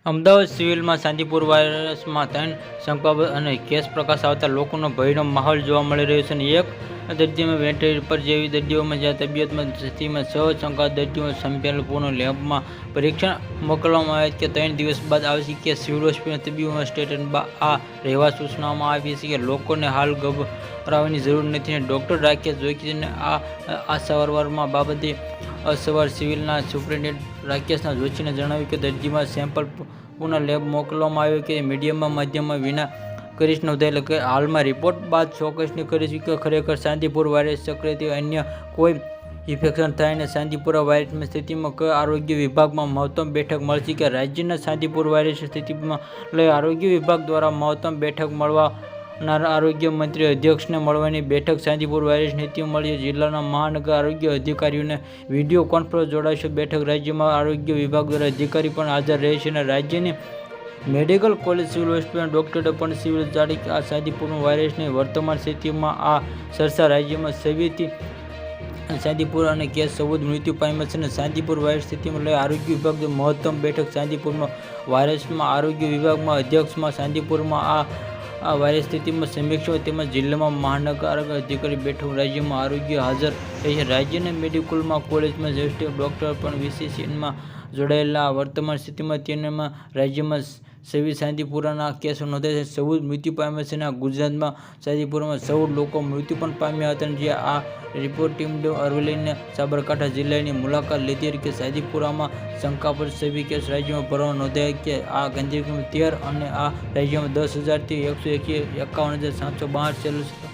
અમદાવાદ સિવિલમાં શાંતિપુર વાયરસમાં 3 શંકાસ્પદ અને કેસ પ્રકાશ આવતા લોકોનો ભયનો માહોલ જોવા મળી રહ્યો છે. એક દર્દીમાં વેન્ટિલેટર પર જેવી દર્દીઓમાં જ્યાં તબિયતમાં સ્થિતિમાં 6 શંકાસ્પદ દર્દીઓ સેમ્પલ પૂર્ણ લેબમાં પરીક્ષણ મોકલવામાં આવ્યા કે 3 દિવસ બાદ આવશે કે સિવિલ હોસ્પિટલના તબીબોના સ્ટેટમેન્ટમાં આ રહેવા સૂચવવામાં આવી છે કે લોકોને હાલ ગભરાવાની જરૂર નથી. ડોક્ટર રાકેશ જોશીને આ સારવારમાં બાબતે સવાર સિવિલના સુપ્રિન્ટેન્ડન્ટ રાકેશ જોશીને જણાવ્યું કે દર્દીમાં સેમ્પલ પુનઃ લેબ મોકલવામાં આવ્યો કે મીડિયામાં માધ્યમમાં વિના કરીશ નોંધાયેલ કે હાલમાં રિપોર્ટ બાદ ચોક્કસની કરીશું કે ખરેખર શાંતિપુર વાયરસ સક્રિય અન્ય કોઈ ઇન્ફેક્શન થાય અને શાંતિપુર વાયરસની સ્થિતિમાં આરોગ્ય વિભાગમાં મહત્તમ બેઠક મળશે કે રાજ્યના શાંતિપુર વાયરસની સ્થિતિમાં લઈ આરોગ્ય વિભાગ દ્વારા મહત્તમ બેઠક મળવાનાર આરોગ્ય મંત્રી અધ્યક્ષને મળવાની બેઠક શાંતિપુર વાયરસની સ્થિતિ મળી જિલ્લાના મહાનગર આરોગ્ય અધિકારીઓને વિડીયો કોન્ફરન્સ જોડાશે. બેઠક રાજ્યમાં આરોગ્ય વિભાગ દ્વારા અધિકારી પણ હાજર રહેશે અને રાજ્યની મેડિકલ કોલેજ સિવિલ હોસ્પિટલના ડોક્ટરો પણ સિવિલ જાડી આ શાંતિપુર વાયરસની વર્તમાન સ્થિતિમાં આ ચર્ચા રાજ્યમાં સવિતી શાંતિપુર અને કેસ 14 મૃત્યુ પામ્યા છે અને શાંતિપુર વાયરસ સ્થિતિમાં લઈ આરોગ્ય વિભાગ મહત્તમ બેઠક શાંતિપુરમાં વાયરસમાં આરોગ્ય વિભાગમાં અધ્યક્ષમાં શાંતિપુરમાં આ વાયરસ સ્થિતિમાં સમીક્ષા તેમજ જિલ્લામાં મહાનગર આરોગ્ય અધિકારી બેઠક રાજ્યમાં આરોગ્ય હાજર રહેશે. રાજ્યના મેડિકલમાં કોલેજમાં જ્યેષ્ઠ ડોક્ટર પણ વિશેષમાં જોડાયેલા વર્તમાન સ્થિતિમાં તેમાં રાજ્યમાં 26 શાંતિપુરના કેસો નોંધાયા છે. 14 મૃત્યુ પામ્યા છે અને ગુજરાતમાં શાંતિપુરમાં 14 લોકો મૃત્યુ પણ પામ્યા હતા. જે આ રિપોર્ટ ટીમે અરવલ્લીના સાબરકાંઠા જિલ્લાની મુલાકાત લીધી હતી કે શાંતિપુરામાં શંકાસ્પદ 26 કેસ રાજ્યમાં ભરવા નોંધાયા કે આ ગાંધીનગરમાં 13 અને આ રાજ્યમાં 10,000 થી 151,762